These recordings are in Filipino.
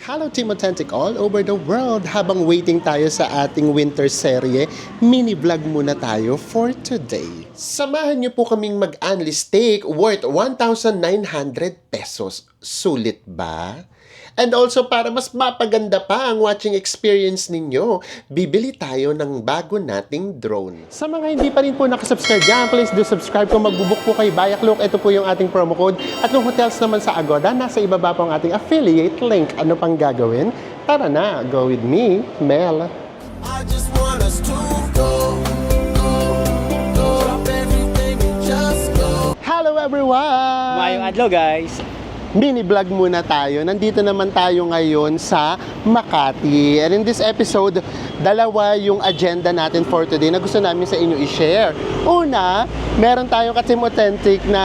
Hello Team Authentic all over the world! Habang waiting tayo sa ating winter serye, mini vlog muna tayo for today. Samahan niyo po kaming mag-unli steak worth 1,900 pesos. Sulit ba? And also para mas mapaganda pa ang watching experience ninyo, bibili tayo ng bago nating drone. Sa mga hindi pa rin po nakasubscribe dyan, please do subscribe. Kung magbubuk po kay Bayaklok, ito po yung ating promo code. At kung hotels naman sa Agoda, nasa ibaba po ang ating affiliate link. Ano pang gagawin? Tara na, go with me, Mel. I just want us to go, drop everything and just go. Hello everyone! Mayong adlaw guys. Mini vlog muna tayo. Nandito naman tayo ngayon sa Makati. And in this episode, dalawa yung agenda natin for today na gusto namin sa inyo i-share. Una, meron tayong ka-Team Authentic na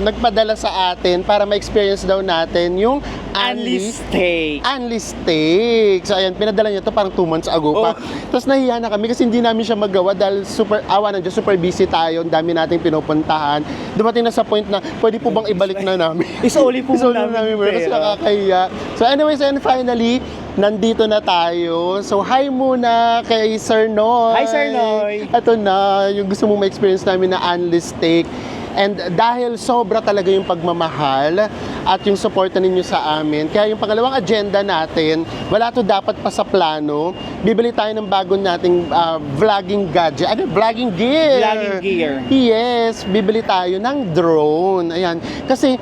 nagpadala sa atin para ma-experience daw natin yung Unli steak. Unli steak. So ayan, pinadala niya to parang 2 months ago pa. Tapos nahiya na kami kasi hindi namin siya magawa dahil super super busy tayo. Ang dami nating pinupuntahan. Dumating na sa point na pwede po bang ibalik na namin? Isauli po So, muna namin kasi pera. nakakahiya. So anyways, and finally, nandito na tayo. So hi muna kay Sir Noy. Hi, Sir Noy. Ito na, yung gusto mong ma-experience namin na unli steak. And dahil sobra talaga yung pagmamahal at yung suporta ninyo sa amin, kaya yung pangalawang agenda natin, wala to dapat pa sa plano. Bibili tayo ng bago nating vlogging gadget. Ano? Vlogging gear. Vlogging gear. Yes, bibili tayo ng drone. Ayan. Kasi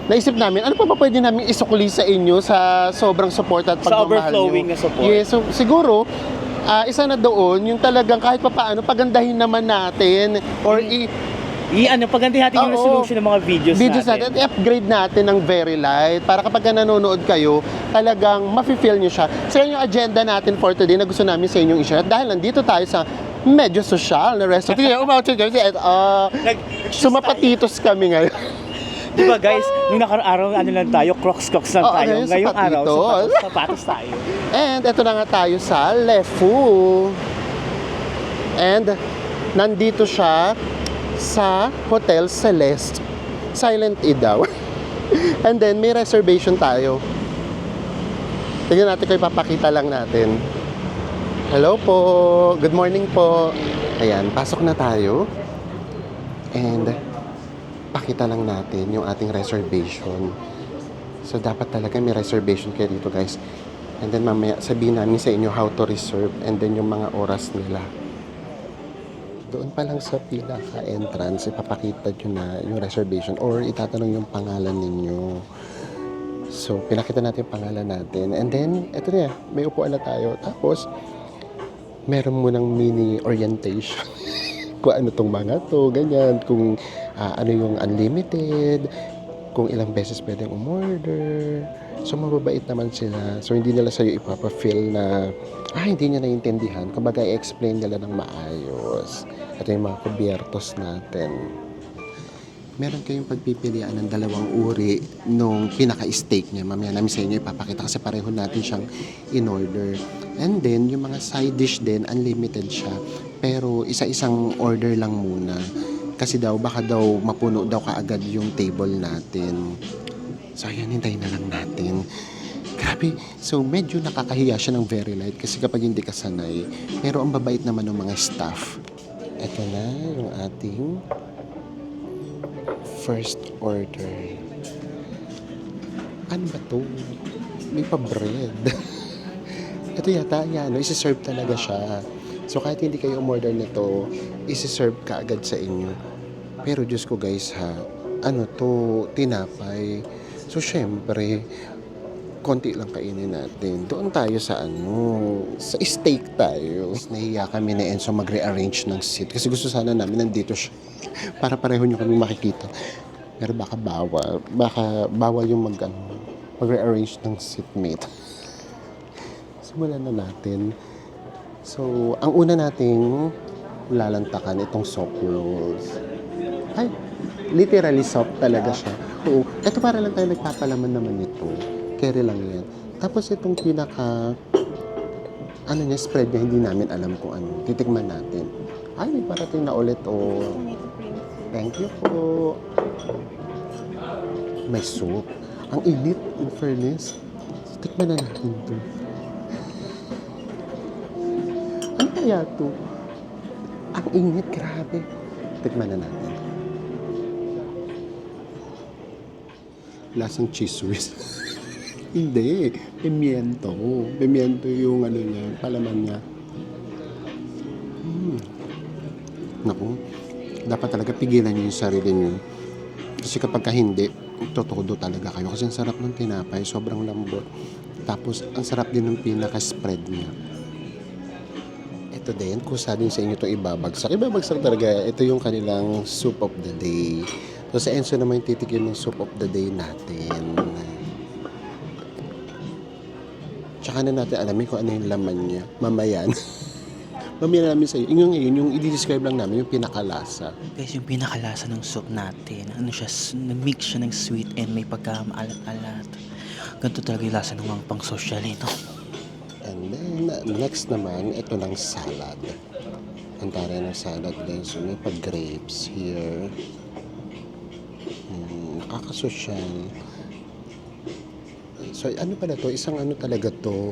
naisip namin, ano pa ba pwede namin isukli sa inyo sa sobrang support at Sa pagmamahal overflowing nyo? na support. Yes, so siguro, isa na doon, yung talagang kahit pa paano, pagandahin naman natin or Pagandahin natin yung Oo. resolution ng mga videos natin. i-upgrade natin ng very light para kapag nanonood kayo, talagang mafe-feel nyo siya. So yan yung agenda natin for today na gusto namin sa inyong i-share. Dahil nandito tayo sa medyo social na restaurant. Tingnan, umawag kasi sumapatitos kami ngayon. Diba guys, nung nakaraang araw, ano lang tayo, crocs lang Oo, tayo. ngayon, Ngayong araw, sapatos. sapatos tayo. And eto na nga tayo sa Lefu. And nandito siya sa Hotel Celeste. Silent E daw. And then may reservation tayo. Tingnan natin kung ipapakita lang natin. Hello po. Good morning po. Ayan, pasok na tayo. And pakita lang natin yung ating reservation. So dapat talaga may reservation kayo dito guys. And then mamaya sabihin namin sa inyo how to reserve and then yung mga oras nila. Doon pa lang sa pinaka-entrance, ipapakita nyo na yung reservation or itatanong yung pangalan ninyo. So, pinakita natin yung pangalan natin. And then, eto na, may upuan na tayo. Tapos, meron mo ng mini orientation. Kung ano tong mga to, ganyan. Kung ano yung unlimited, kung ilang beses pwedeng umorder. So, mababait naman sila. So, hindi nila sa'yo ipapa-feel na, hindi niya naiintindihan. Kumbaga, i-explain nila ng maayos. Ito yung mga kubiertos natin. Meron kayong pagpipilian ng dalawang uri nung pinaka-steak niya. Mamaya namin sa inyo ipapakita kasi pareho natin siyang in-order. And then, yung mga side dish din, unlimited siya. Pero isa-isang order lang muna. Kasi daw, baka daw mapuno daw kaagad yung table natin. So, ayan, hintayin na lang natin. Grabe. So, medyo nakakahiya siya ng very light kasi kapag hindi ka sanay. Pero ang babait naman ng mga staff. Ito na yung ating first order. Ano ba to? May pa-bread. Ito yata, isi-serve talaga siya. So, kahit hindi kayo umorder nito, isi-serve ka agad sa inyo. Pero Diyos ko guys ano to, tinapay. So, syempre, konti lang kainin natin. Doon tayo sa sa steak tayo. Nahiya kami na Enzo mag-rearrange ng seat. Kasi gusto sana namin nandito siya. Para pareho nyo kami makikita. Pero baka bawal. Baka bawal yung mag-rearrange ng seatmate. Simulan na natin. So, ang una nating lalantakan itong soft rolls. Ay, literally soft talaga siya. Oo. Ito para lang tayo nagpapalaman naman ito. Carry lang yan. Tapos itong pinaka spread niya, hindi namin alam kung ano. Titikman natin. Ay, may parating na ulit. Thank you po. May soup. Ang init, in fairness. Tikman na natin to. Ano kaya to? Ang init, grabe. Tikman na natin. Lasang cheese whiz. Hindi. Pimiento. Pimiento yung ano niya, palaman niya. Naku, dapat talaga pigilan niyo yung sarili niyo. Kasi kapag hindi, totodo talaga kayo. Kasi ang sarap ng tinapay, sobrang lambot. Tapos, ang sarap din ng pinaka-spread niya. Ito din, kusa din sa inyo itong ibabagsak. Ibabagsak talaga, ito yung kanilang soup of the day. So, sa Enzo naman yung titikim ng soup of the day natin. Tsaka na natin alamin kung ano yung laman niya. Mamayan. Mamaya namin sa iyo. Yung i-describe lang namin yung pinakalasa. Guys, yung pinakalasa ng soup natin, ano siya, na-mix siya ng sweet and may pagkamaalat-alat. Ganito talaga yung lasa ng mga pang-social, no? And then, next naman, ito ng salad. Ang taray ng salad guys. So, may pag-grapes here. Nakakasosyal. So, ano pala to? Isang ano talaga to?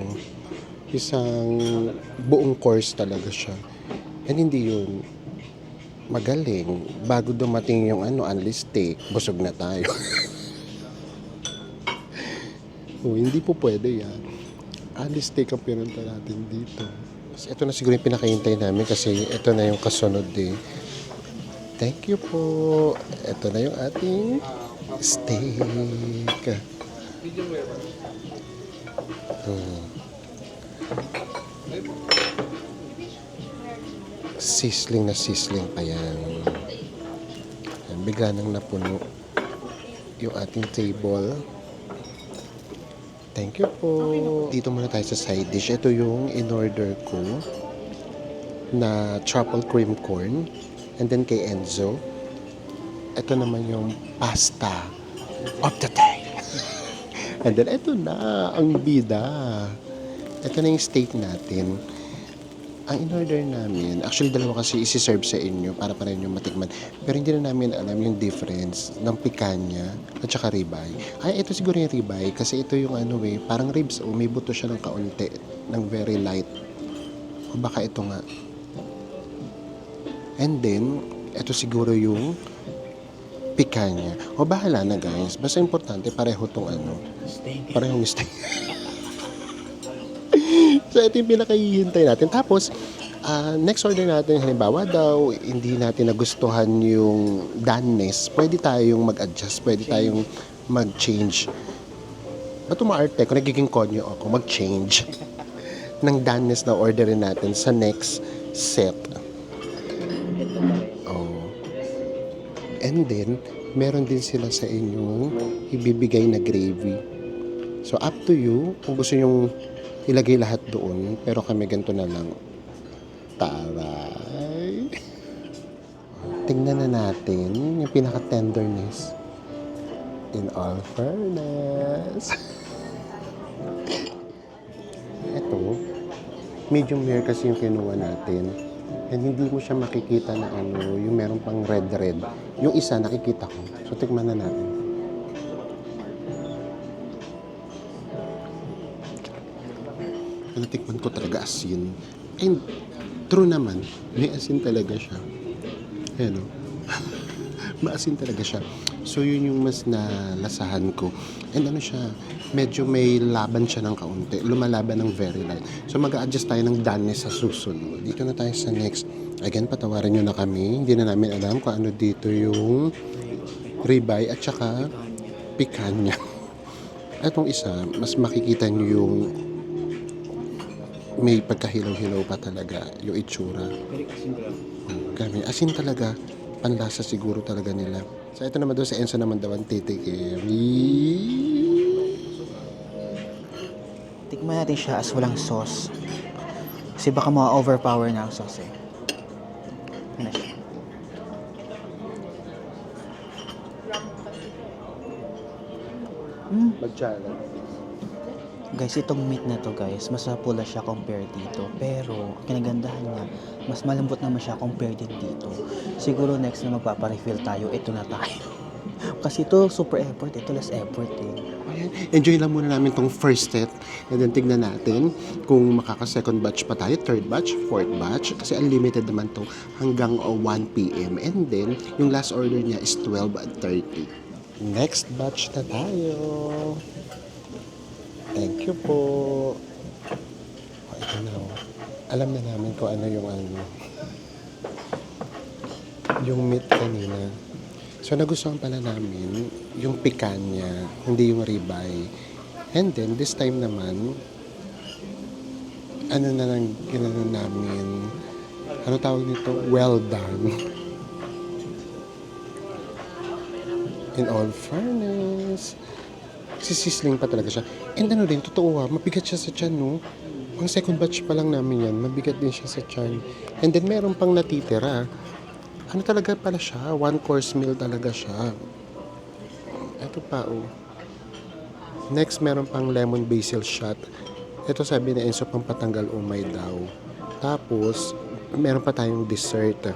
Isang buong course talaga siya. And hindi yun magaling. Bago dumating yung only steak, busog na tayo. Hindi po pwede yan. Only steak ang pinunta natin dito. So, ito na siguro yung pinakahintay namin kasi ito na yung kasunod eh. Thank you po. Ito na yung ating steak. Sizzling na sizzling pa yan. Bigla nang napuno yung ating table. Thank you po. Dito muna tayo sa side dish. Ito yung in-order ko na truffle cream corn. And then kay Enzo, ito naman yung pasta of the day. And then ito na ang bida. Ito na yung steak natin. Ang in-order namin, actually dalawa kasi isi-serve sa inyo para pa rin yung matikman. Pero hindi na namin alam yung difference ng picanha at saka ribeye. Ay, ito siguro yung ribeye kasi ito yung ano parang ribs. May buto siya ng kaunti, ng very light. O baka ito nga. And then, ito siguro yung picanha. O bahala na guys. Basta importante, pareho tong ano. Parehong steak. So, ito yung pinakahihintay natin. Tapos, next order natin, halimbawa daw, hindi natin nagustuhan yung doneness, pwede tayong mag-adjust, pwede tayong mag-change. Ba't umaarte ko? Nagiging konyo ako, mag-change ng doneness na orderin natin sa next set. Oh. And then, meron din sila sa inyong ibibigay na gravy. So, up to you, kung gusto nyong ilagay lahat doon, pero kami ganito na lang. Taray! Tingnan na natin yung pinaka-tenderness. In all fairness. Ito, medium rare kasi yung kinuha natin. And hindi mo siya makikita na ano, yung meron pang red-red. Yung isa nakikita ko. So, tikman na natin. Natikman ko talaga asin. And true naman, may asin talaga siya. Ayan o. Maasin talaga siya. So yun yung mas nalasahan ko. And ano siya, medyo may laban siya ng kaunti. Lumalaban ng very light. So mag-a-adjust tayo ng doneness sa susunod. Dito na tayo sa next. Again, patawarin nyo na kami. Hindi na namin alam kung ano dito yung ribeye at saka picanha. Itong isa, mas makikita nyo yung may pagkahilaw-hilaw pa talaga yung itsura. Kami, asin talaga. Panlasa siguro talaga nila. So ito naman doon sa Enzo naman daw ang titikim. Tikman natin siya as walang sauce. Kasi baka ma-overpower na ang sauce eh. Ano siya? Magtsala. Guys, itong meat na to guys, mas mapula siya compare dito. Pero, ang kinagandahan niya, mas malambot naman siya compare din dito. Siguro next na magpaparefill tayo, ito na tayo. Kasi ito super effort, ito less effort eh. Ayan, enjoy lang muna namin tong first set. And then tignan natin kung makaka-second batch pa tayo, third batch, fourth batch. Kasi unlimited naman to hanggang 1 p.m. And then, yung last order niya is 12:30. Next batch na tayo. Thank you po. Oh, ito na. Alam na namin kung ano yung meat kanina. So, nagustuhan pala namin yung picanha, hindi yung ribeye. And then, this time naman, ano na lang ginawa namin, ano tawag nito? Well done. In all fairness, sisisling pa talaga siya. And ano rin, totoo mabigat siya sa tiyan, no? Ang second batch pa lang namin yan, mabigat din siya sa tiyan. And then, meron pang natitira. Ano talaga pala siya? 1 course meal talaga siya. Ito pa, oh. Next, meron pang lemon basil shot. Ito sabi na Enzo pang patanggal umay daw. Tapos, meron pa tayong dessert.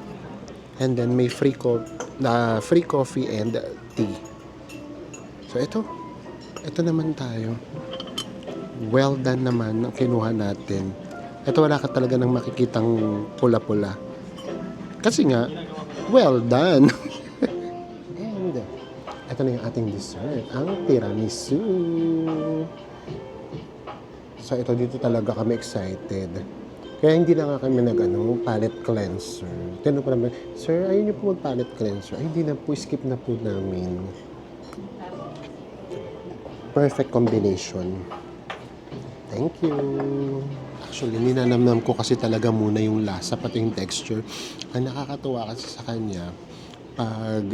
And then, may free coffee and tea. So, ito naman tayo. Well done naman ang kinuha natin. Ito wala ka talaga nang makikitang pula-pula. Kasi nga, well done. And ito na yung ating dessert, ang tiramisu. So ito dito talaga kami excited. Kaya hindi na nga kami palette cleanser. Tinanong ko naman, sir, ayun niyo po mag-palette cleanser. Ay, hindi na po, skip na po namin. Perfect combination. Thank you. Actually, ninanamnam ko kasi talaga muna yung lasa, pati yung texture. Ang nakakatuwa kasi sa kanya, pag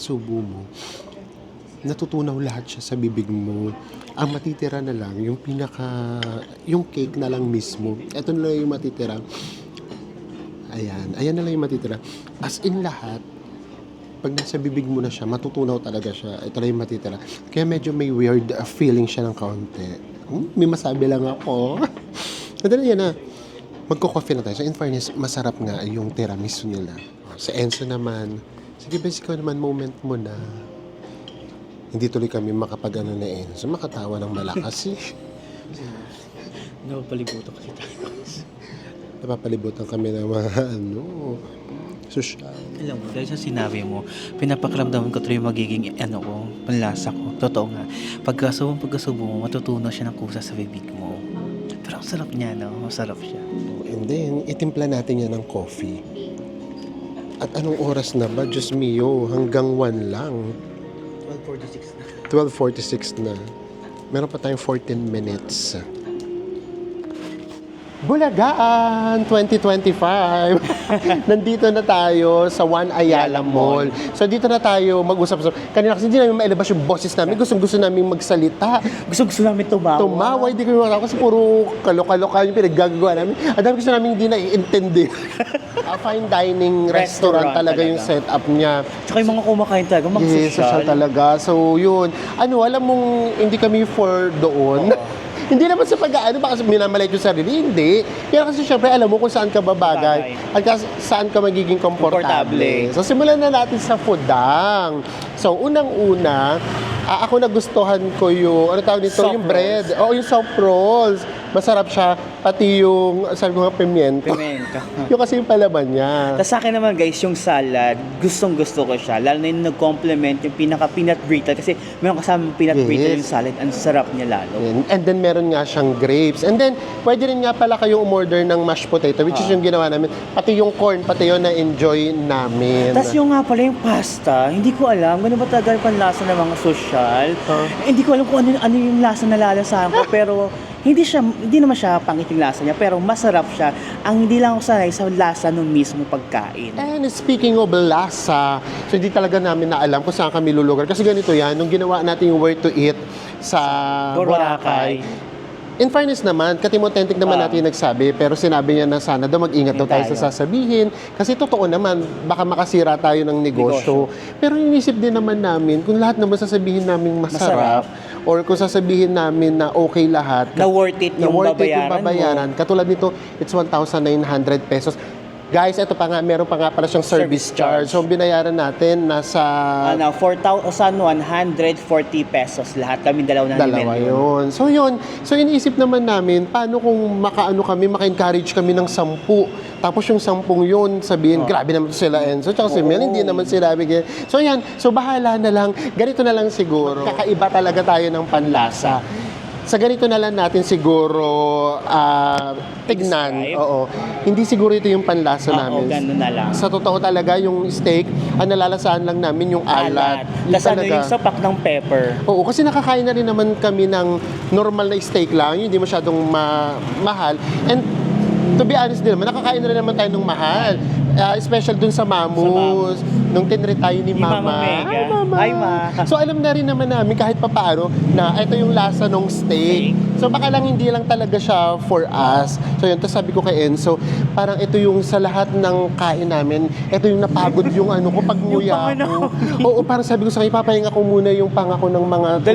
subo mo, natutunaw lahat siya sa bibig mo. Ang matitira na lang, yung cake na lang mismo. Ito na lang yung matitira. Ayan na lang yung matitira. As in lahat, pag nasa bibig mo na siya, matutunaw talaga siya. Ito lang yung matitira. Kaya medyo may weird feeling siya ng kaunti. May masabi lang ako. Ito na yan na. Magko-coffee na tayo. So in fairness, masarap nga yung tiramisu nila. Sa Enzo naman, sige ba, ikaw naman moment mo na. Hindi tuloy kami makapag-ano na Enzo. Makatawa ng malakas eh. Napapalibutan kasi tayo. Napapalibutan kami ng mga social. Alam mo, dahil sa sinabi mo, pinapakiramdaman ko tuloy magiging panlasa ko. Totoo nga. Pagkasubo mo, matutunaw siya ng kusa sa bibig mo. Pero ang sarap niya, no? Masarap siya. And then, itimpla natin yan ng coffee. At anong oras na ba? Diyos mio, hanggang 1 lang. 12:46 na. 12:46 na. Meron pa tayong 14 minutes. Bulagaan 2025. Nandito na tayo sa One Ayala Mall. So dito na tayo mag-usap. Kanina kasi hindi namin mailabas yung boses namin. Gusto namin magsalita. Gusto namin tumawa. Tumawa, hindi ko yung kasi puro kalok-kaloka yung pinaggagawa namin. Ang dami gusto namin hindi naiintindi. Fine dining restaurant talaga yung setup niya. Tsaka yung mga kumakain talaga, Yes, social talaga. So yun. Alam mong hindi kami for doon. Hindi naman sa pag-aano, baka minamalit yung sarili. Hindi. Kaya kasi syempre, alam mo kung saan ka babagay at saan ka magiging komportable. So, simulan na natin sa foodang. So, unang-una, ako nagustuhan ko yung, yung bread. Yung soft rolls. Masarap siya. Pati yung, sabi ko nga, pimiento. Yung kasi yung palaman niya. Tapos sa akin naman guys, yung salad, gustong-gusto ko siya. Lalo na yung nag-complement yung pinaka-peanut brittle. Kasi meron kasama peanut brittle yung salad. Ang sarap niya lalo. And then meron nga siyang grapes. And then, pwede rin nga pala kayong umorder ng mashed potato, which is yung ginawa namin. Pati yung corn, pati yun na-enjoy namin. Tapos yung nga pala yung pasta, hindi ko alam. Gano'n ba talaga yung panlasa ng mga social? Hindi ko alam kung ano yung lasa na lalasahan ko. Pero hindi naman siya pangit yung lasa niya, pero masarap siya. Ang hindi lang ako sanay sa lasa ng mismo pagkain. And speaking of lasa, so hindi talaga namin naalam kung saan kami lulugar. Kasi ganito yan, nung ginawa natin yung where to eat sa Boracay. In fairness naman, Katimotentik naman natin yung nagsabi, pero sinabi niya na sana daw mag-ingat daw tayo sa sasabihin. Kasi totoo naman, baka makasira tayo ng negosyo. Pero inisip din naman namin, kung lahat naman sasabihin namin masarap, or kung sasabihin namin na okay lahat, Na worth it yung babayaran katulad nito, it's 1,900 pesos. Guys, ito pa nga, meron pa nga pala siyang service Service charge. charge. So, binayaran natin nasa 4,140 pesos lahat. Kami dalawa na dalawa yun. So, yun. So, iniisip naman namin, paano kung maka-encourage kami ng 10. Tapos yung 10 yun, sabihin, grabe naman sila Enzo. Tsaka si Mel, hindi naman sila bigyan. So, yan. So, bahala na lang. Ganito na lang siguro. Kakaiba talaga tayo ng panlasa. Sa ganito na lang natin siguro tignan. Describe? Oo. Hindi siguro ito yung panlasa Oo, namin. ganun na lang. Sa totoo talaga, yung steak, ang nalalasaan lang namin yung alat. Yun Tapos ano talaga. yung sapak ng pepper. Oo, kasi nakakain na rin naman kami ng normal na steak lang, yung hindi masyadong mahal. And to be honest din naman, nakakain na rin naman tayo ng mahal. Special dun sa Mamus, nung tinry tayo ni Mama. Mama Mega. Hi, Mama. Hi, Ma. So alam na rin naman namin kahit papaano na ito yung lasa ng steak. So baka lang hindi lang talaga siya for us. So yun, tapos sabi ko kay Enzo, parang ito yung sa lahat ng kain namin, ito yung napagod yung ano ko pag nguya ko. Oo, parang sabi ko sa kanya, papahinga ko muna yung pangako ng mga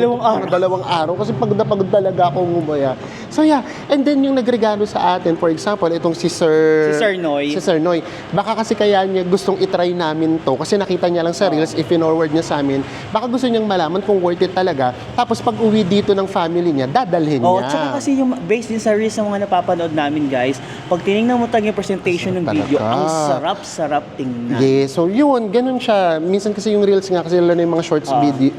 dalawang araw kasi pagod na pagod talaga ako ngumaya. So yeah, and then yung nagregalo sa atin, for example, itong si Sir Noy. Si Sir Noy. Baka kasi kaya niya gustong itry namin to kasi nakita niya lang sa Reels, i-forward niya sa amin. Baka gusto niyang malaman kung worth it talaga. Tapos pag uwi dito ng family niya, dadalhin Oh, niya. tsaka kasi yung based din sa reels ng mga napapanood namin, guys, pag tinignan mo talaga yung presentation ng video, Talaga. ang sarap-sarap tingnan. Yes, so yun, ganun siya. Minsan kasi yung Reels nga, kasi lalo na yung mga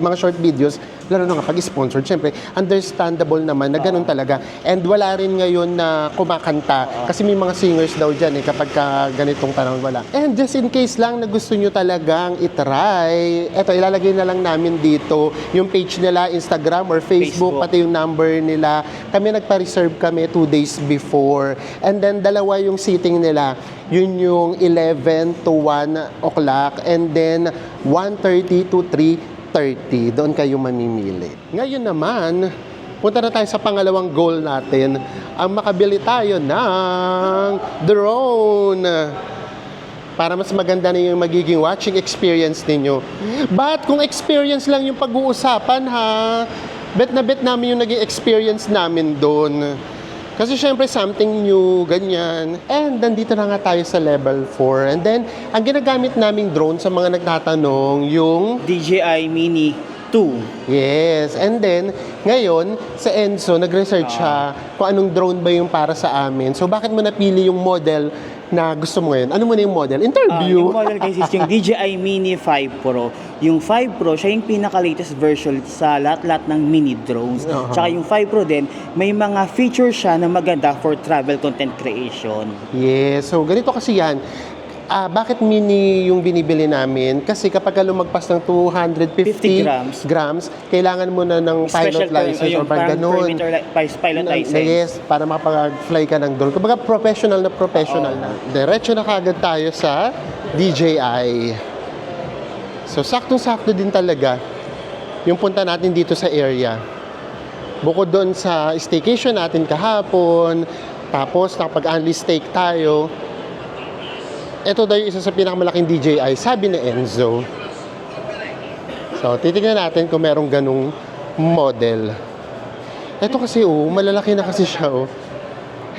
mga short videos, lalo na nga pag sponsored, syempre, understandable naman na ganun talaga. And wala rin ngayon na kumakanta kasi may mga singers daw dyan kapag ganitong panahon wala. And just in case lang na gusto nyo talagang itry, eto, ilalagay na lang namin dito yung page nila, Instagram or Facebook. Pati yung number nila. Kami nagpa-reserve kami 2 days before. And then, dalawa yung seating nila. Yun yung 11 to 1 o'clock and then 1:30 to 3:30. Doon kayo mamimili. Ngayon naman, punta na tayo sa pangalawang goal natin. Ang makabili tayo ng drone. Para mas maganda na yung magiging watching experience ninyo. But kung experience lang yung pag-uusapan ha, bet namin yung naging experience namin doon. Kasi syempre something new, ganyan. And nandito na nga tayo sa level 4. And then, ang ginagamit naming drone sa mga nagtatanong, yung DJI Mini 2. yes. And then, ngayon, sa Enzo, nag-research siya kung anong drone ba yung para sa amin. So, bakit mo napili yung model na gusto mo ngayon? Ano mo na yung model? Interview. Yung model guys is yung DJI Mini 5 Pro. Yung 5 Pro, siya yung pinaka-latest version sa lahat-lahat ng mini drones. Tsaka yung 5 Pro din, may mga features siya na maganda for travel content creation. Yes. So, ganito kasi yan. Bakit mini yung binibili namin? Kasi kapag lumagpas ng 250 50 grams, kailangan mo na ng pilot license or parang ganun. Pilot license. Yes, para makapag-fly ka ng drone. Kumbaga professional na. Diretso na kagad tayo sa DJI. So, saktong-sakto din talaga yung punta natin dito sa area. Bukod doon sa staycation natin kahapon, tapos nakapag-only steak tayo, ito daw yung isa sa pinakamalaking DJI, sabi ni Enzo. So, titignan natin kung merong ganung model. Ito kasi, malalaki na kasi siya,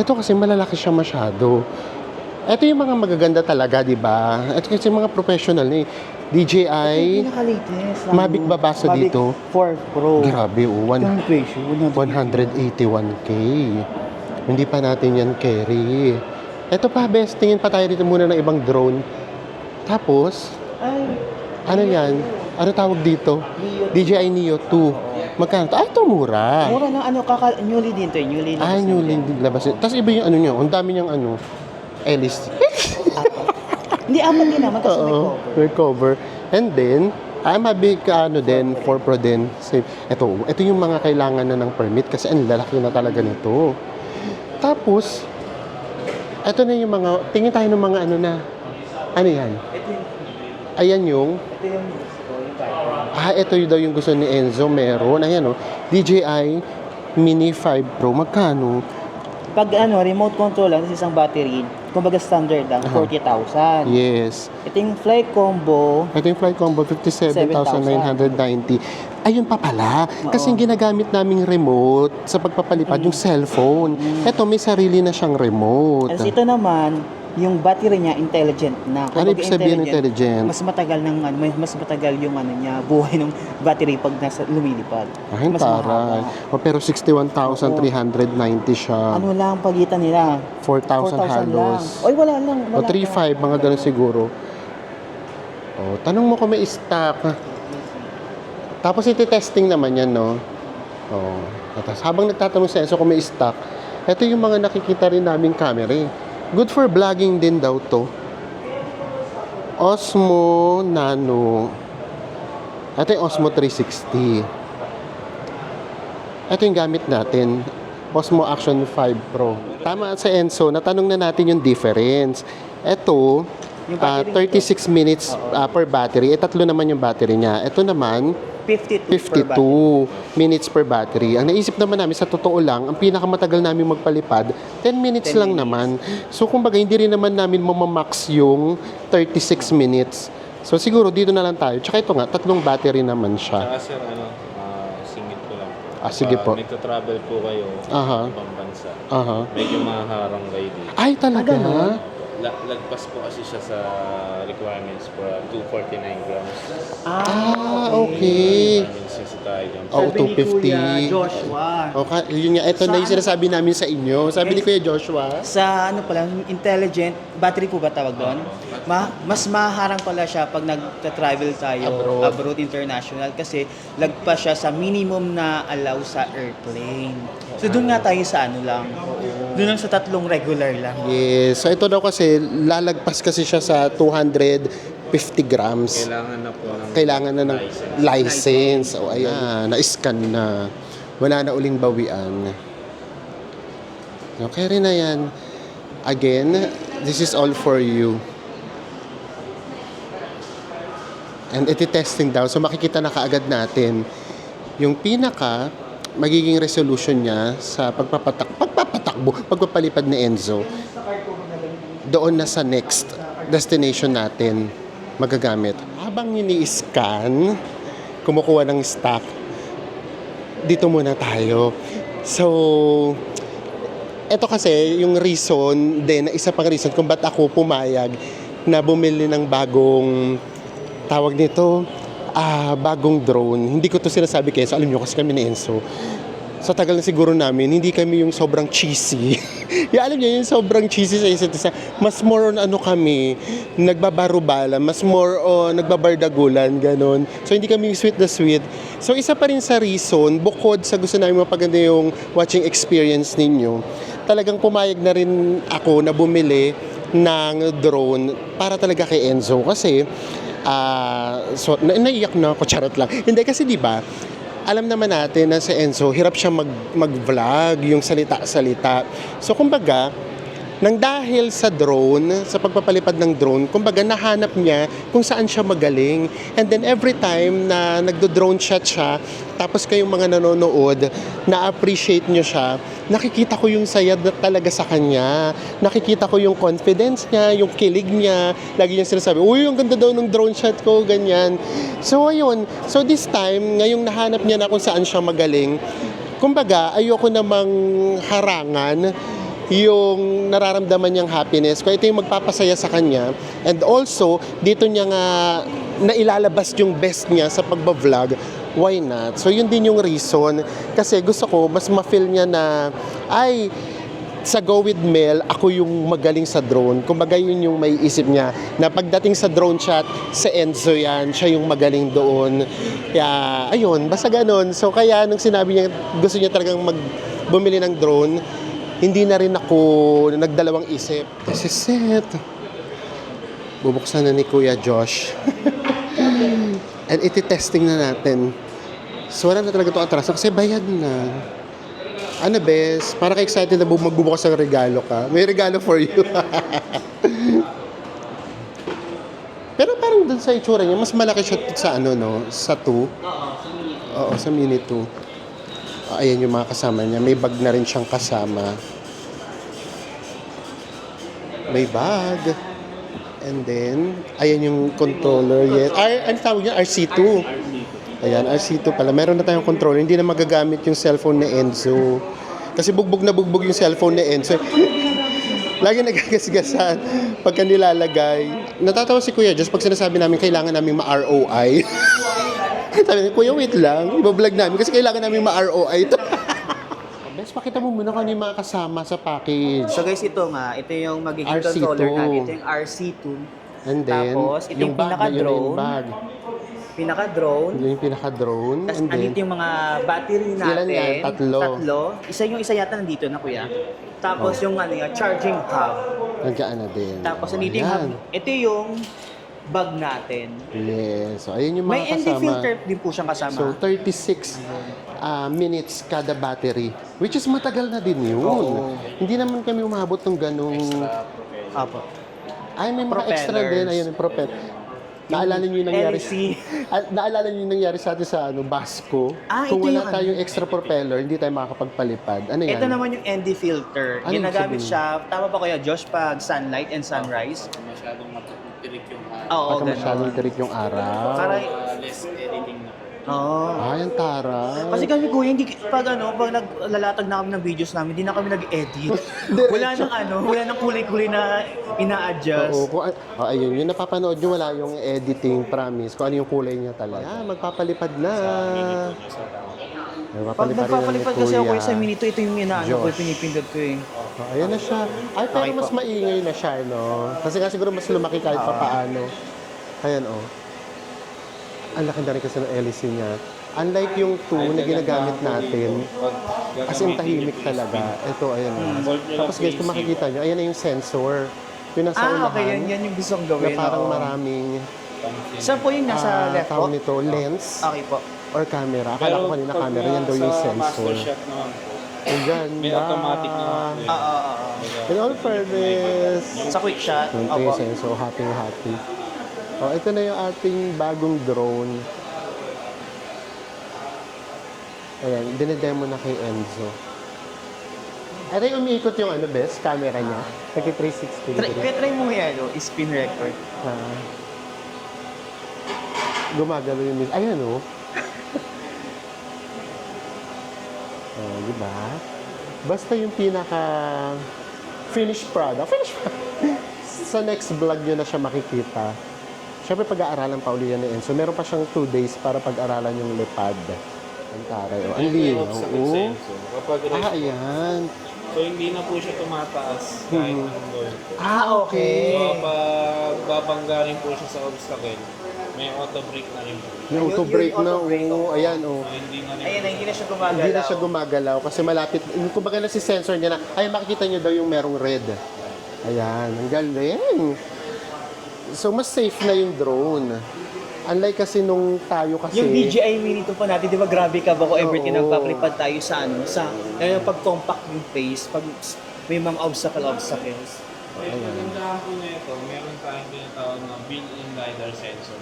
Ito kasi, malalaki siya masyado. Ito yung mga magaganda talaga, di ba? Ito kasi mga professional ni DJI. Pinaka-latest. Mavic ba basa Mavic dito? 4 Pro. Grabe, Yung presyo, 181K. Hindi pa natin yan carry. Ito pa, best. Tingin pa tayo dito muna ng ibang drone. Tapos, ano yan? Ano tawag dito? DJI Neo 2. Magkano to? Ito mura. Mura na newly din to. Newly New labas. Tapos iba yung ano niya. Ang dami niyang Ellis. Hindi, apat din naman kasi may May cover. cover. And then, Mavic din, 4 Pro din. Ito yung mga kailangan na ng permit kasi ang lalaki na talaga nito. Tapos, ito na yung mga, tingin tayo ng mga ano yan? Ayan yung, Ito yung ito daw yung gusto ni Enzo, meron. Ayan DJI Mini 5 Pro, magkano? Pag remote control lang, isang battery, kumbaga standard lang, 40,000. Yes. Ito yung flight combo, Ito yung flight combo, 57,990. Ayun pa pala. Kasi yung ginagamit naming remote sa pagpapalipad, yung cellphone. Ito, may sarili na siyang remote. as ito naman, yung battery niya intelligent na. Ano ibig sabihin intelligent? Mas matagal mas matagal yung ano niya, buhay ng battery pag lumilipad. Ay, Mas taray. mahaba. O, pero 61,390 siya. Ano lang ang pagitan nila? 4,000 halos. Lang. Oy, wala lang. O, Wala 3,500, mga ganun siguro. O, tanong mo kung may stock. Tapos iti-testing naman yan, no? O, tapos habang nagtatanong sa Enzo kung may stock, ito yung mga nakikita rin naming camera. Good for vlogging din daw to. Osmo Nano. Ito yung Osmo 360. Ito yung gamit natin. Osmo Action 5 Pro. Tama sa Enzo, natanong na natin yung difference. Ito, Yung battery 36 minutes per battery. Tatlo naman yung battery niya. Ito naman, 52 52 minutes per battery. Ang naisip naman namin, sa totoo lang, ang pinakamatagal namin magpalipad, 10 minutes 10 lang minutes. naman. So, kumbaga, hindi rin naman namin mamamax yung 36 minutes. So, siguro dito na lang tayo. Tsaka ito nga, tatlong battery naman siya. Saka sir, singit ko lang po. Ah, sige po. Nagta-travel po kayo Aha. ibang bansa. Aha. Medyo maharang kayo dito. Ay, talaga? Lagpas po kasi siya sa requirements for 249 grams. Okay. Requirements yung sa tayo grams. Oh, Sabi ni 250. Kuya Joshua. Okay, yun nga. Ito na yung sinasabi namin sa inyo. Sabi ni Kuya Joshua. Sa ano pala, intelligent battery po ba tawag doon? Mas maharang pala siya pag nagta-travel tayo abroad international kasi lagpas siya sa minimum na allow sa airplane. So doon nga tayo sa ano lang. Doon lang sa tatlong regular lang. Yes. So ito daw kasi, lalagpas kasi siya sa 250 grams. Kailangan na po ng License. O ayan, na-scan na. Wala na uling bawian. Okay rin na yan. Again, this is all for you. And iti-testing daw. So makikita na kaagad natin yung pinaka magiging resolution niya sa pagpapalipad ni Enzo. Doon na sa next destination natin magagamit. Habang ini-scan, kumukuha ng stock, dito muna tayo. So, eto kasi yung reason din, isa pang reason kung ba't ako pumayag na bumili ng bagong tawag nito, bagong drone. Hindi ko to sinasabi kayo, so alam nyo kasi kami ni Enzo. Sa tagal na siguro namin, hindi kami yung sobrang cheesy. Yung alam niyo, yung sobrang cheesy sa isa't isa. Mas more on ano kami, nagbabarubala, mas more on nagbabardagulan, ganun. So hindi kami yung sweet na sweet. So isa pa rin sa reason, bukod sa gusto namin mapaganda yung watching experience ninyo, talagang pumayag na rin ako na bumili ng drone para talaga kay Enzo. Kasi, so, naiyak na ako, charot lang. Hindi kasi di ba alam naman natin na si Enzo, hirap siya mag-vlog, yung salita-salita. So, kumbaga, nang dahil sa drone, sa pagpapalipad ng drone, kumbaga, nahanap niya kung saan siya magaling. And then, every time na nagdo-drone shot siya, tapos kayong mga nanonood, na-appreciate niyo siya, nakikita ko yung saya talaga sa kanya. Nakikita ko yung confidence niya, yung kilig niya. Lagi niya sinasabi, uy, ang ganda daw ng drone shot ko, ganyan. So, ayun. So, this time, ngayong nahanap niya na kung saan siya magaling, kumbaga, ayoko namang harangan yung nararamdaman niyang happiness. Kaya ito yung magpapasaya sa kanya. And also, dito niya nga nailalabas yung best niya sa pagbablog. Why not? So, yun din yung reason. Kasi gusto ko, mas ma-feel niya na, ay, sa Go With Mel, ako yung magaling sa drone. Kumbaga yun yung may isip niya, na pagdating sa drone shot, sa Enzo yan, siya yung magaling doon. Kaya, ayun, basta ganun. So, kaya nung sinabi niya, gusto niya talagang bumili ng drone, hindi na rin ako nagdalawang isip. This is it. Bubuksan na ni Kuya Josh. And iti-testing na natin. So wala na talaga itong atraso kasi bayad na. Ano bes? Para ka-excited na magbubukas ng regalo ka. May regalo for you. Pero parang dun sa itsura niya, mas malaki siya sa ano no? Sa 2. Oo, sa Mini 2. Ayan yung mga kasama niya. May bag na rin siyang kasama. May bag. And then, ayan yung controller. Yes. Ano tawag niya? RC2. Ayan, RC2 pala. Meron na tayong controller. Hindi na magagamit yung cellphone ni Enzo. Kasi bugbog na bugbog yung cellphone ni Enzo. Lagi nagagasgasan pagka nilalagay. Natatawa si Kuya Diyos pag sinasabi namin kailangan namin ma-ROI. Sabi niya, Kuya, wait lang. Ibablog namin kasi kailangan namin ma-ROI ito. Bes, pakita mo muna kung ano yung mga kasama sa package. So guys, ito yung magiging RC2. controller natin. Ito yung RC2. And then, Tapos, ito yung bag, yun yung pinaka-drone. bag. Pinaka-drone. Yun yung pinaka-drone. Tapos And then, andito yung mga battery natin. Ilan yan? Tatlo. Isa yata nandito na, kuya. Tapos yung charging hub. nandiyan na din. Tapos nandito yung hub. Ayan. Ito yung bag natin. Yes. So, ayun yung mga May ND kasama. filter din po siyang kasama. So, 36 minutes kada battery. Which is matagal na din yun. Oo. Hindi naman kami umabot ng ganung... Apo. Ay, may mga extra Propellers. din. Ayun, yung propeller. Naalala niyo yung nangyari LC. naalala niyo yung nangyari sa atin sa Basco? Ah, Kung ito wala yung tayong extra propeller, hindi tayo makakapagpalipad. Ano yan? Ito naman yung ND filter. Ano yung Ginagamit sabihin? siya, tama ba kuya Josh, pag sunlight and sunrise? Masyadong matirik yung Oo, Pagka masyadong tirik yung araw. Para, less editing na po. oo. Ay, ang taray. Kasi kami kuya, hindi, pag naglalatag na kami ng videos namin, hindi na kami nag-edit. wala nang kulay-kulay na ina-adjust. Oo, ayun, yung napapanood nyo, wala yung editing, promise, kung ano yung kulay niya talaga. Magpapalipad na. Pag nagpapalipad kasi ako sa minito, ito yung Josh. pinipindot ko eh. Ayan na siya. Ay, pero Okay mas po. maingay na siya, no? Kasi nga siguro mas lumaki kahit pa paano. Ayan, oh. Ang laki na rin kasi ng LEC niya. Unlike yung 2 na ginagamit natin, as in tahimik talaga. Ito, ayan na. Tapos guys, kung makikita nyo, ayan na yung sensor. Yung nasa unahan, Okay, yan yung gusto kong na gawin. parang oo. maraming Saan po yung nasa left po? tawag nito, lens Okay po. or camera. Akala ko kanina camera, yan daw yung sensor. Master shot naman po. Ang ganda. May automatic naman po. In all fairness, Sa quick shot. ito Opo. yung sensor, happy. Oh, ito na yung ating bagong drone. Ayan, dinedemo na kay Enzo. Ito yung umiikot yung best, camera niya. Nagki 360 degree. Try mo yan, spin record. Ah. Gumagalo yung miss. Ayan, oh. Oh, di ba? Basta yung pinaka finished product. Sa next vlog nyo na siya makikita. Siyempre, pag-aaralan pa uli yan ni Enzo. Meron pa siyang 2 days para pag-aralan yung lipad. Ang taray, oh. Ang linaw, Sa oh. sensor. Kapag Ayan. so hindi na po siya tumataas kahit anong gawin po. Okay. So kapag babangga rin po siya sa obstacle, may auto brake na rin po. Yung auto-brake na, auto-brake, oh. Ayan, oh. So hindi na rin Ayan na, hindi na siya gumagalaw. Hindi na siya gumagalaw kasi malapit. Kumbaga na si sensor niya na, ay makikita niyo daw yung merong red. Ayan, ang galing. So, mas safe na yung drone. Unlike kasi nung tayo kasi... Yung DJI Mini 2 pa natin, di ba grabe ka ba kung everything Oo. nagpapalipad tayo sa pag compact yung face, pag may mga obstacles. Ayan. Kagandahan po na ito, meron tayong tinatawag na built-in LiDAR sensor.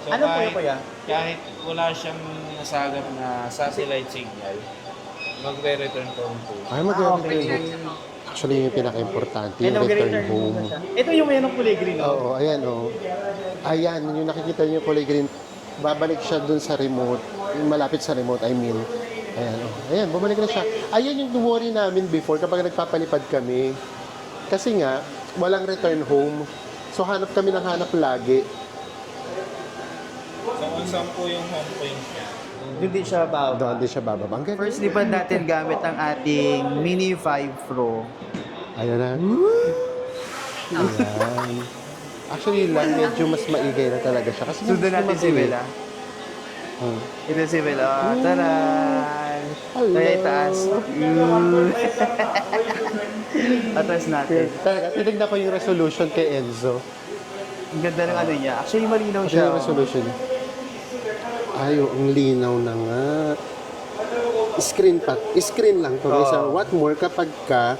So Ano po yun, kuya? Kahit wala siyang nasagap na satellite signal, magre-return home po. Ay, mag-return home. Actually, yung pinaka-importante, yung return home. Ito yung may kulay green. Oo, ayan, oh. Ayan, yung nakikita niyo yung kulay green. Babalik siya dun sa remote. Yung malapit sa remote, I mean. Ayan, oh. Ayan, bumalik na siya. Ayan yung worry namin before kapag nagpapalipad kami. Kasi nga, walang return home. So, hanap kami ng hanap lagi. So kung saan po yung home point niya? Doon din siya baba. Doon din siya bababa. Ang galing. First lipad natin gamit ang ating Mini 5 Pro. Ayan na. Ayan. Actually lang, medyo mas maigay na talaga siya. Kasi Sundan natin si Bella. Hmm. Ito si Bella. Taran! Hello. Kaya itaas. Atras natin. Talaga, titignan ko yung resolution kay Enzo. Ang ganda ng ano niya. Actually, malinaw Kasi siya. yung resolution. Ay, ang linaw na nga. Screen lang to. Guys. What more kapag ka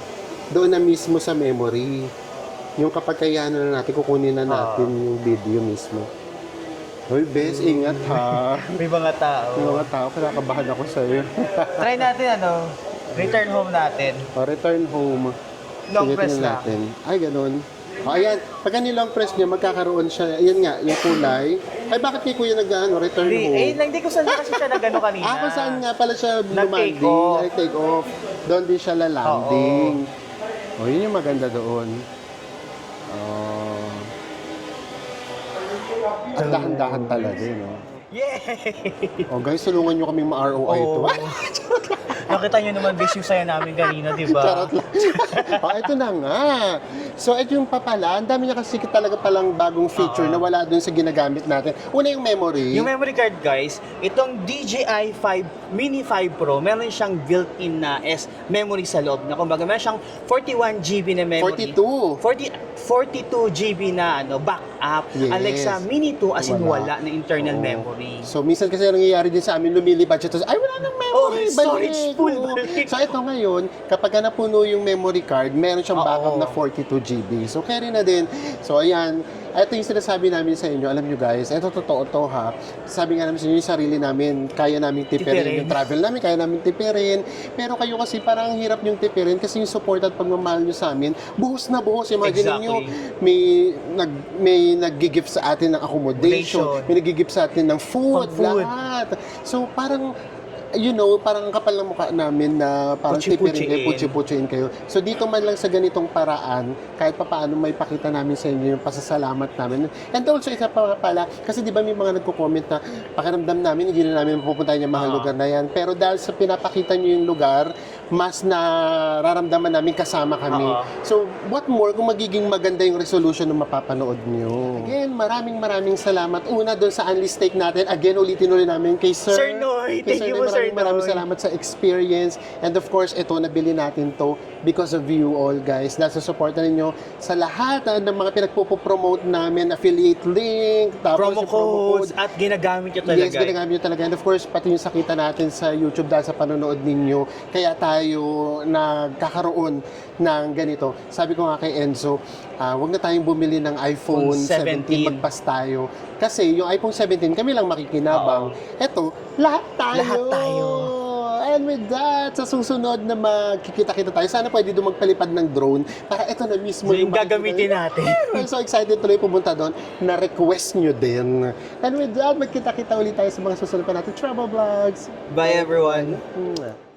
doon na mismo sa memory. Yung kapag kaya na natin, kukunin na natin yung video mismo. Hoy, bes, ingat ha. May mga tao. Yung mga tao, kinakabahan ako sa'yo. Try natin return home natin. O, return home. Long Sige, press tingnan lang. natin. Ay, ganun. O, ayan. Pagka ni-long press niya, magkakaroon siya. Ayan nga, yung kulay. Ay, bakit kay kuya return home? Hindi ko saan kasi siya nagano kanina. Kung saan nga pala siya Nag-take lumanding, off. nag-take off. Doon din siya lalanding. O, yun yung maganda doon. At dahan-dahan talaga, no? Yay! O guys, tulungan nyo kaming ma-ROI ito. Nakita nyo naman, base yung saya namin kanina, di ba? Charot lang. Ito na nga. So, ito yung papala. Ang dami niya kasi talaga palang bagong feature na wala dun sa ginagamit natin. Una yung memory. Yung memory card, guys, itong DJI 5 Mini 5 Pro, meron siyang built-in na memory sa loob. Na kumbaga, meron siyang 41 GB na memory. 42 GB na backup. Yes. Unlike sa Mini 2, as in Wala. wala na internal Oo. memory. So, minsan kasi nangyayari din sa amin, lumilipad siya. Tapos, ay, wala nang memory. Oh, storage balik. full, Oo. balik. So, ito ngayon, kapag napuno yung memory card, meron siyang backup Oo. na 42 GB. So, carry na din. So, ayan. Ito yung sinasabi namin sa inyo. Alam nyo guys, ito totoo to ha. Sabi nga namin sa inyo, yung sarili namin, kaya namin tipirin. Tipirin. Yung travel namin, kaya namin tipirin. Pero kayo kasi parang ang hirap yung tipirin kasi yung support at pagmamahal nyo sa amin, buhos na buhos. Imagine nyo, may nag-gift sa atin ng accommodation, may nag-gift sa atin ng food, Pang-food. lahat. So, parang parang ang kapal ng mukha namin na parang tipirin kayo, putsi-putsiin kayo. So dito man lang sa ganitong paraan, kahit pa paano may pakita namin sa inyo yung pasasalamat namin. And also isa pa pala, kasi di ba may mga nagko-comment na pakiramdam namin, hindi na namin pupuntahan yung mga lugar na yan. Pero dahil sa pinapakita nyo yung lugar, mas nararamdaman namin kasama kami. So what more kung magiging maganda yung resolution ng mapapanood nyo. Again, maraming salamat. Una doon sa unleashed take natin. Again, ulitin ulit namin kay Sir. Sir Noy, thank you po, Sir Noy. Maraming salamat sa experience. And of course, ito, nabili natin to because of you all, guys. Dahil sa support na ninyo sa lahat ng mga pinagpo-promote namin, affiliate link, tapos Promo yung promo codes, code. at ginagamit nyo talaga. Yes, ginagamit nyo talaga. And of course, pati yung sakita natin sa YouTube dahil sa panonood ninyo. Kaya tayo nagkakaroon ng ganito. Sabi ko nga kay Enzo, wag na tayong bumili ng iPhone 17, magpas tayo. Kasi yung iPhone 17, kami lang makikinabang. Eto, lahat tayo. Lahat tayo. And with that, sa susunod na magkikita-kita tayo, sana pwede doon magpalipad ng drone para ito na mismo Yung gagamitin natin. I'm so excited tuloy pumunta doon na request nyo din. And with that, magkita-kita ulit tayo sa mga susunod pa natin travel vlogs. Bye, everyone. Mwah.